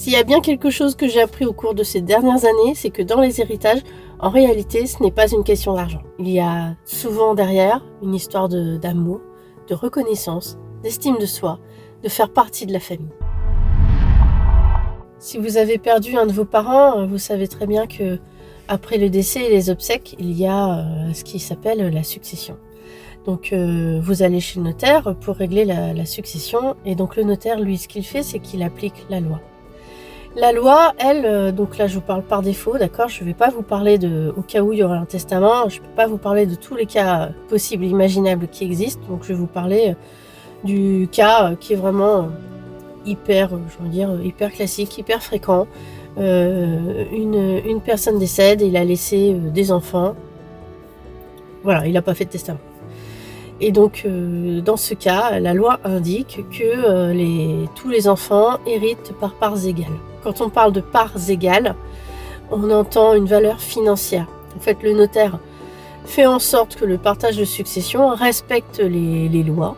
S'il y a bien quelque chose que j'ai appris au cours de ces dernières années, c'est que dans les héritages, en réalité, ce n'est pas une question d'argent. Il y a souvent derrière une histoire d'amour, de reconnaissance, d'estime de soi, de faire partie de la famille. Si vous avez perdu un de vos parents, vous savez très bien que après le décès et les obsèques, il y a ce qui s'appelle la succession. Donc vous allez chez le notaire pour régler la succession, et donc le notaire, lui, ce qu'il fait, c'est qu'il applique la loi. La loi, elle, donc là je vous parle par défaut, d'accord, je ne vais pas vous parler au cas où il y aurait un testament, je ne peux pas vous parler de tous les cas possibles et imaginables qui existent, donc je vais vous parler du cas qui est vraiment hyper classique, hyper fréquent. Une personne décède et il a laissé des enfants, voilà, il n'a pas fait de testament. Et donc, dans ce cas, la loi indique que tous les enfants héritent par parts égales. Quand on parle de parts égales, on entend une valeur financière. En fait, le notaire fait en sorte que le partage de succession respecte les lois.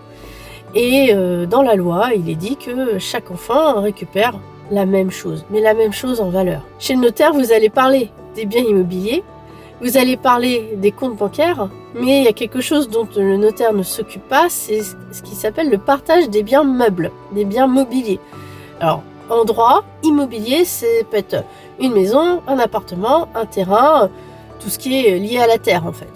Et dans la loi, il est dit que chaque enfant récupère la même chose, mais la même chose en valeur. Chez le notaire, vous allez parler des biens immobiliers, vous allez parler des comptes bancaires, mais il y a quelque chose dont le notaire ne s'occupe pas, c'est ce qui s'appelle le partage des biens meubles, des biens mobiliers. Alors, en droit, immobilier, c'est peut être une maison, un appartement, un terrain, tout ce qui est lié à la terre en fait.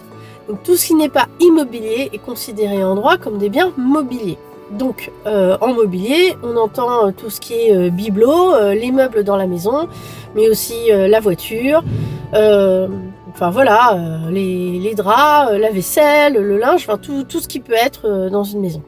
Donc tout ce qui n'est pas immobilier est considéré en droit comme des biens mobiliers. Donc en mobilier, on entend tout ce qui est bibelot, les meubles dans la maison, mais aussi la voiture, enfin voilà, les draps, la vaisselle, le linge, enfin tout ce qui peut être dans une maison.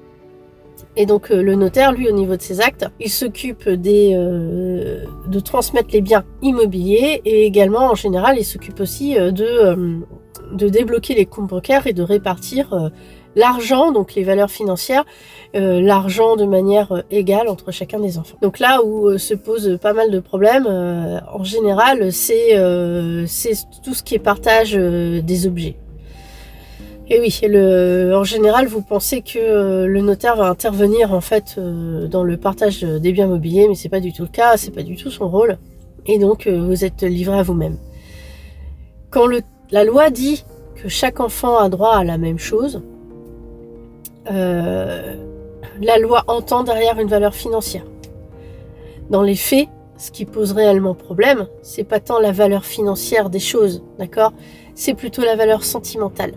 Et donc le notaire, lui, au niveau de ses actes, il s'occupe de transmettre les biens immobiliers, et également, en général, il s'occupe aussi de débloquer les comptes bancaires et de répartir l'argent, donc les valeurs financières, l'argent de manière égale entre chacun des enfants. Donc là où se posent pas mal de problèmes, en général, c'est tout ce qui est partage des objets. Et oui, en général, vous pensez que le notaire va intervenir en fait dans le partage des biens mobiliers, mais c'est pas du tout le cas, c'est pas du tout son rôle, et donc vous êtes livré à vous-même. Quand la loi dit que chaque enfant a droit à la même chose, la loi entend derrière une valeur financière. Dans les faits, ce qui pose réellement problème, c'est pas tant la valeur financière des choses, d'accord ? C'est plutôt la valeur sentimentale.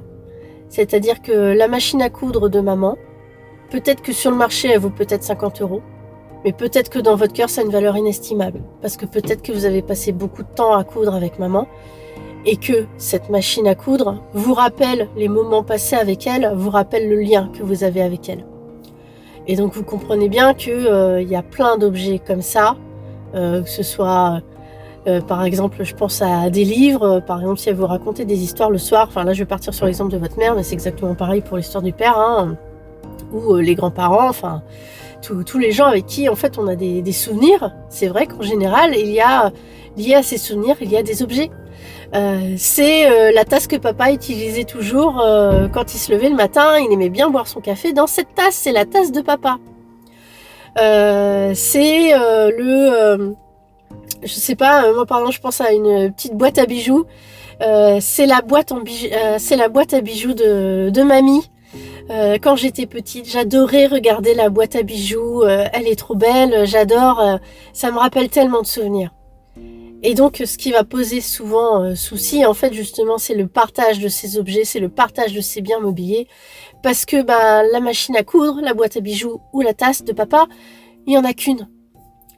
C'est-à-dire que la machine à coudre de maman, peut-être que sur le marché, elle vaut peut-être 50 €, mais peut-être que dans votre cœur, ça a une valeur inestimable. Parce que peut-être que vous avez passé beaucoup de temps à coudre avec maman, et que cette machine à coudre vous rappelle les moments passés avec elle, vous rappelle le lien que vous avez avec elle. Et donc vous comprenez bien que y a plein d'objets comme ça, que ce soit... par exemple, je pense à des livres, par exemple si elle vous racontait des histoires le soir, enfin là je vais partir sur l'exemple de votre mère, mais c'est exactement pareil pour l'histoire du père, hein, ou les grands-parents, enfin tous les gens avec qui en fait on a des souvenirs. C'est vrai qu'en général, il y a lié à ces souvenirs, il y a des objets. C'est la tasse que papa utilisait toujours quand il se levait le matin, il aimait bien boire son café dans cette tasse, c'est la tasse de papa. Je sais pas, moi par exemple je pense à une petite boîte à bijoux, c'est la boîte à bijoux de mamie. Quand j'étais petite, j'adorais regarder la boîte à bijoux, elle est trop belle, j'adore, ça me rappelle tellement de souvenirs. Et donc ce qui va poser souvent souci en fait justement, c'est le partage de ces objets, c'est le partage de ces biens mobiliers, parce que la machine à coudre, la boîte à bijoux ou la tasse de papa, il y en a qu'une.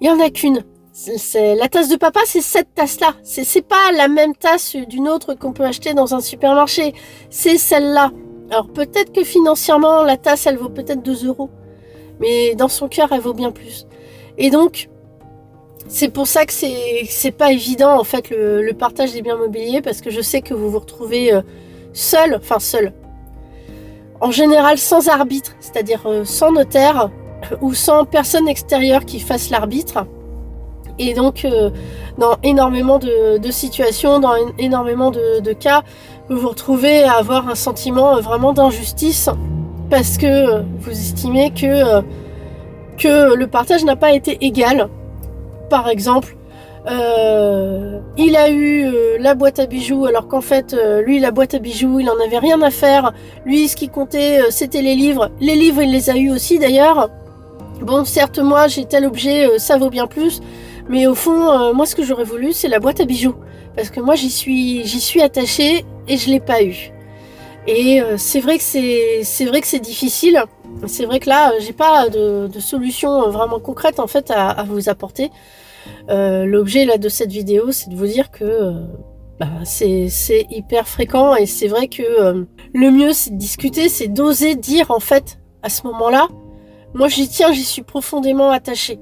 La tasse de papa, c'est cette tasse-là. C'est pas la même tasse d'une autre qu'on peut acheter dans un supermarché. C'est celle-là. Alors peut-être que financièrement, la tasse, elle vaut peut-être 2 €. Mais dans son cœur, elle vaut bien plus. Et donc, c'est pour ça que c'est pas évident, en fait, le partage des biens mobiliers, parce que je sais que vous vous retrouvez seul. En général, sans arbitre, c'est-à-dire sans notaire ou sans personne extérieure qui fasse l'arbitre. Et donc, dans énormément de situations, dans énormément de cas, vous vous retrouvez à avoir un sentiment vraiment d'injustice parce que vous estimez que le partage n'a pas été égal. par exemple, il a eu la boîte à bijoux alors qu'en fait lui la boîte à bijoux il en avait rien à faire, lui ce qui comptait c'était les livres il les a eu aussi d'ailleurs. Bon certes moi j'ai tel objet, ça vaut bien plus, mais au fond moi ce que j'aurais voulu c'est la boîte à bijoux, parce que moi j'y suis attachée et je l'ai pas eu. Et c'est vrai que c'est difficile. C'est vrai que là j'ai pas de solution vraiment concrète en fait à vous apporter. L'objet là de cette vidéo, c'est de vous dire que c'est hyper fréquent, et c'est vrai que le mieux c'est de discuter, c'est d'oser dire en fait à ce moment-là, moi j'y tiens, j'y suis profondément attachée.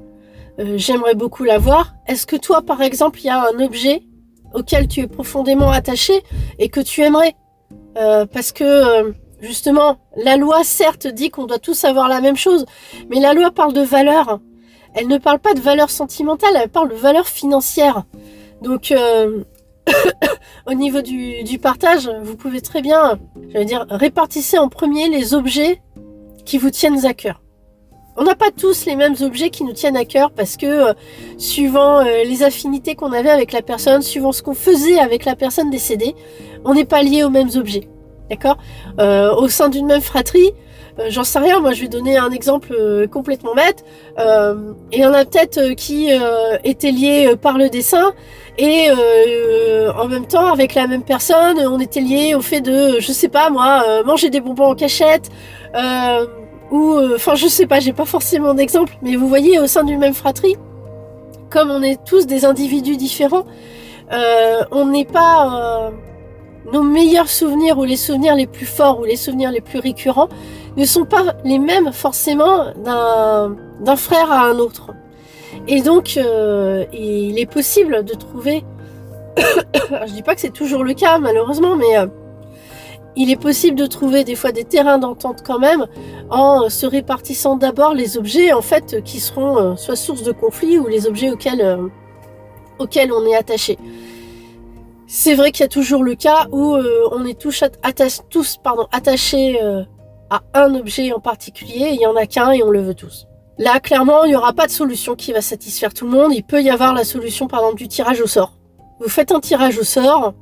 J'aimerais beaucoup l'avoir. Est-ce que toi par exemple il y a un objet auquel tu es profondément attaché et que tu aimerais, parce que justement la loi certes dit qu'on doit tous avoir la même chose, mais la loi parle de valeur. Elle ne parle pas de valeur sentimentale, elle parle de valeur financière. Donc, au niveau du partage, vous pouvez très bien, répartissez en premier les objets qui vous tiennent à cœur. On n'a pas tous les mêmes objets qui nous tiennent à cœur, parce que suivant les affinités qu'on avait avec la personne, suivant ce qu'on faisait avec la personne décédée, on n'est pas liés aux mêmes objets. D'accord ? Au sein d'une même fratrie, j'en sais rien, moi je vais donner un exemple complètement bête. Il y en a peut-être qui étaient liés par le dessin, et en même temps avec la même personne, on était liés au fait de, je sais pas moi, manger des bonbons en cachette, ou enfin je sais pas, j'ai pas forcément d'exemple, mais vous voyez, au sein d'une même fratrie, comme on est tous des individus différents, on n'est pas nos meilleurs souvenirs, ou les souvenirs les plus forts, ou les souvenirs les plus récurrents, ne sont pas les mêmes forcément d'un frère à un autre. Et donc il est possible de trouver je dis pas que c'est toujours le cas malheureusement, mais il est possible de trouver des fois des terrains d'entente quand même, en se répartissant d'abord les objets en fait qui seront soit source de conflit, ou les objets auxquels on est attaché. C'est vrai qu'il y a toujours le cas où on est tous attachés à un objet en particulier, il y en a qu'un et on le veut tous. Là, clairement, il n'y aura pas de solution qui va satisfaire tout le monde. Il peut y avoir la solution, par exemple, du tirage au sort. Vous faites un tirage au sort,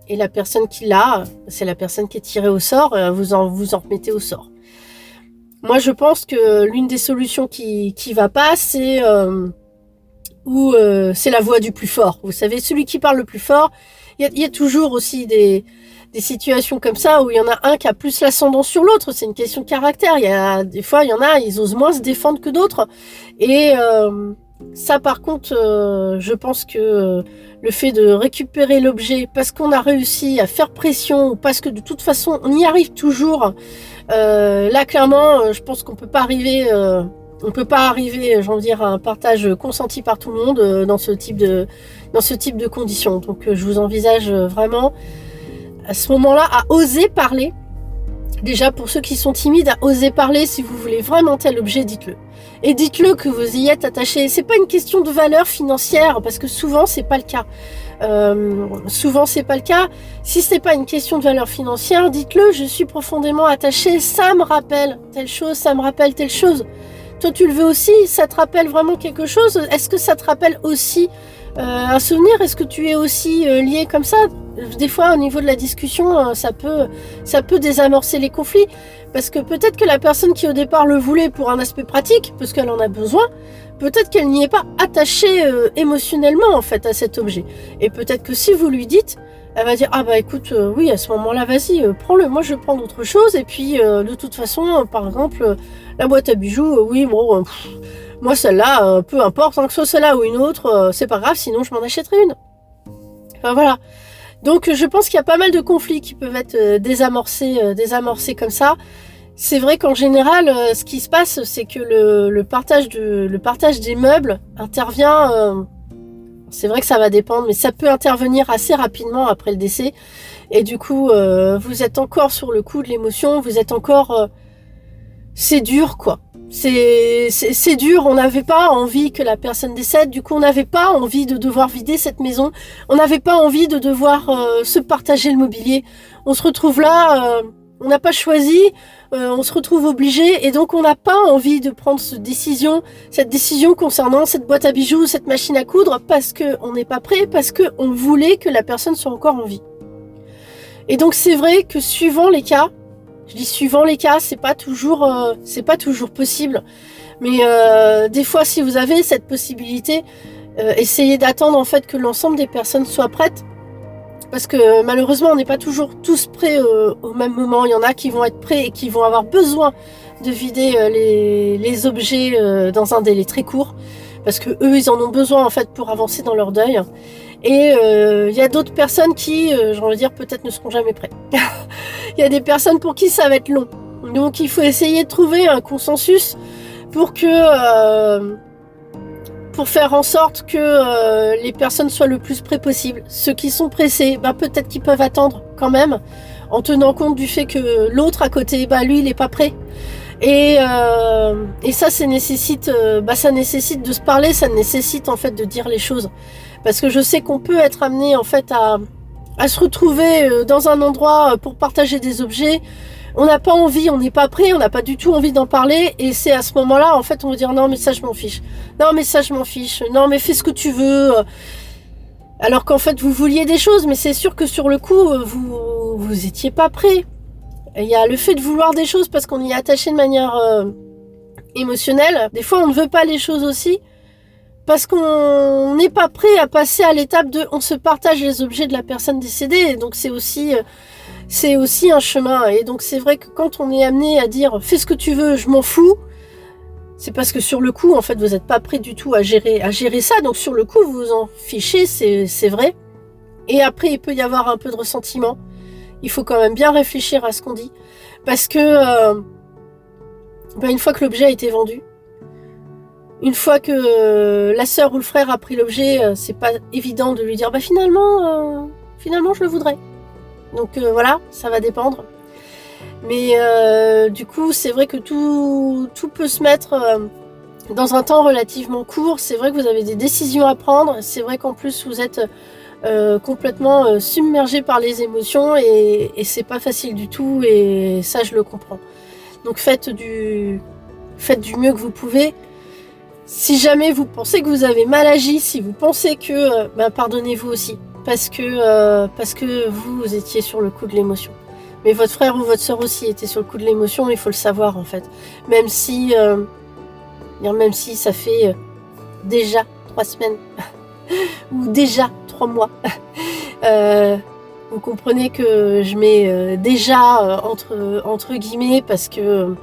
et la personne qui l'a, c'est la personne qui est tirée au sort, vous en remettez au sort. Moi, je pense que l'une des solutions qui va pas, c'est c'est la voix du plus fort. Vous savez, celui qui parle le plus fort. Il y a toujours aussi des situations comme ça où il y en a un qui a plus l'ascendant sur l'autre. C'est une question de caractère. Des fois, il y en a, ils osent moins se défendre que d'autres. Et ça, par contre, je pense que le fait de récupérer l'objet parce qu'on a réussi à faire pression, ou parce que de toute façon, on y arrive toujours. Là, clairement, je pense qu'on peut pas arriver... j'ai envie de dire, à un partage consenti par tout le monde dans ce type de conditions. Donc je vous envisage vraiment à ce moment-là à oser parler. Déjà, pour ceux qui sont timides, à oser parler. Si vous voulez vraiment tel objet, dites-le. Et dites-le que vous y êtes attaché. C'est pas une question de valeur financière, parce que souvent c'est pas le cas. Si c'est pas une question de valeur financière, dites-le, je suis profondément attaché, ça me rappelle telle chose, ça me rappelle telle chose. Toi, tu le veux aussi? Ça te rappelle vraiment quelque chose? Est-ce que ça te rappelle aussi un souvenir? Est-ce que tu es aussi lié comme ça? Des fois, au niveau de la discussion, ça peut désamorcer les conflits. Parce que peut-être que la personne qui au départ le voulait pour un aspect pratique, parce qu'elle en a besoin, peut-être qu'elle n'y est pas attachée émotionnellement en fait à cet objet. Et peut-être que si vous lui dites, elle va dire ah bah écoute oui, à ce moment-là vas-y prends-le, moi je vais prendre autre chose, et puis de toute façon par exemple la boîte à bijoux oui bon moi celle-là peu importe, hein, que ce soit celle-là ou une autre c'est pas grave, sinon je m'en achèterai une. Enfin voilà. Donc je pense qu'il y a pas mal de conflits qui peuvent être désamorcés comme ça. C'est vrai qu'en général, ce qui se passe, c'est que le partage des meubles intervient. C'est vrai que ça va dépendre, mais ça peut intervenir assez rapidement après le décès. Et du coup, vous êtes encore sur le coup de l'émotion. Vous êtes encore. C'est dur, quoi. C'est dur. On n'avait pas envie que la personne décède. Du coup, on n'avait pas envie de devoir vider cette maison. On n'avait pas envie de devoir se partager le mobilier. On se retrouve là. On n'a pas choisi, on se retrouve obligé et donc on n'a pas envie de prendre cette décision concernant cette boîte à bijoux, cette machine à coudre parce qu'on n'est pas prêt, parce qu'on voulait que la personne soit encore en vie. Et donc c'est vrai que suivant les cas, je dis suivant les cas, c'est pas toujours possible, mais des fois si vous avez cette possibilité, essayez d'attendre en fait que l'ensemble des personnes soient prêtes. Parce que malheureusement, on n'est pas toujours tous prêts au même moment. Il y en a qui vont être prêts et qui vont avoir besoin de vider les objets dans un délai très court. Parce que eux, ils en ont besoin en fait pour avancer dans leur deuil. Et il y a d'autres personnes qui, j'ai envie de dire, peut-être ne seront jamais prêts. Il y a des personnes pour qui ça va être long. Donc il faut essayer de trouver un consensus pour que... pour faire en sorte que les personnes soient le plus près possible. Ceux qui sont pressés, peut-être qu'ils peuvent attendre quand même, en tenant compte du fait que l'autre à côté, lui, il n'est pas prêt. Et ça, ça nécessite de se parler, ça nécessite en fait de dire les choses. Parce que je sais qu'on peut être amené en fait à se retrouver dans un endroit pour partager des objets. On n'a pas envie, on n'est pas prêt, on n'a pas du tout envie d'en parler. Et c'est à ce moment-là, en fait, on va dire non, mais ça, je m'en fiche. Non, mais ça, je m'en fiche. Non, mais fais ce que tu veux. Alors qu'en fait, vous vouliez des choses, mais c'est sûr que sur le coup, vous étiez pas prêt. Il y a le fait de vouloir des choses parce qu'on y est attaché de manière émotionnelle. Des fois, on ne veut pas les choses aussi parce qu'on n'est pas prêt à passer à l'étape de on se partage les objets de la personne décédée. Et donc, c'est aussi un chemin. Et donc c'est vrai que quand on est amené à dire fais ce que tu veux, je m'en fous, c'est parce que sur le coup en fait vous n'êtes pas prêt du tout à gérer ça. Donc sur le coup vous vous en fichez, c'est vrai. Et après il peut y avoir un peu de ressentiment. Il faut quand même bien réfléchir à ce qu'on dit. Parce que une fois que l'objet a été vendu, une fois que la sœur ou le frère a pris l'objet, c'est pas évident de lui dire finalement je le voudrais. Donc voilà, ça va dépendre. Mais du coup, c'est vrai que tout peut se mettre dans un temps relativement court. C'est vrai que vous avez des décisions à prendre. C'est vrai qu'en plus, vous êtes complètement submergé par les émotions et c'est pas facile du tout. Et ça, je le comprends. Donc faites du mieux que vous pouvez. Si jamais vous pensez que vous avez mal agi, si vous pensez que... pardonnez-vous aussi. Parce que vous étiez sur le coup de l'émotion. Mais votre frère ou votre sœur aussi était sur le coup de l'émotion, il faut le savoir en fait. Même si ça fait déjà 3 semaines ou déjà 3 mois. Vous comprenez que je mets déjà entre guillemets parce que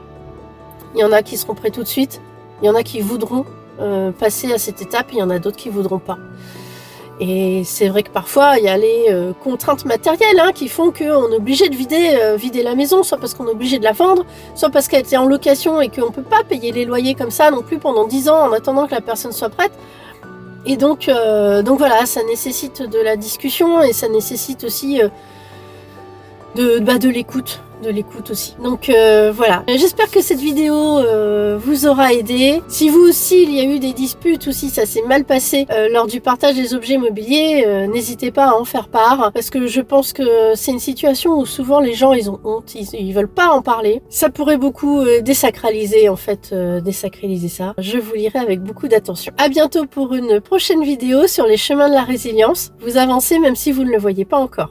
il y en a qui seront prêts tout de suite, il y en a qui voudront passer à cette étape, il y en a d'autres qui voudront pas. Et c'est vrai que parfois, il y a les contraintes matérielles qui font qu'on est obligé de vider la maison, soit parce qu'on est obligé de la vendre, soit parce qu'elle était en location et qu'on ne peut pas payer les loyers comme ça non plus pendant 10 ans en attendant que la personne soit prête. Et donc voilà, ça nécessite de la discussion et ça nécessite aussi de l'écoute. De l'écoute aussi. Donc voilà. J'espère que cette vidéo vous aura aidé. Si vous aussi il y a eu des disputes ou si ça s'est mal passé lors du partage des objets immobiliers, n'hésitez pas à en faire part parce que je pense que c'est une situation où souvent les gens ils ont honte, ils veulent pas en parler. Ça pourrait beaucoup désacraliser en fait, désacraliser ça. Je vous lirai avec beaucoup d'attention. À bientôt pour une prochaine vidéo sur les chemins de la résilience. Vous avancez même si vous ne le voyez pas encore.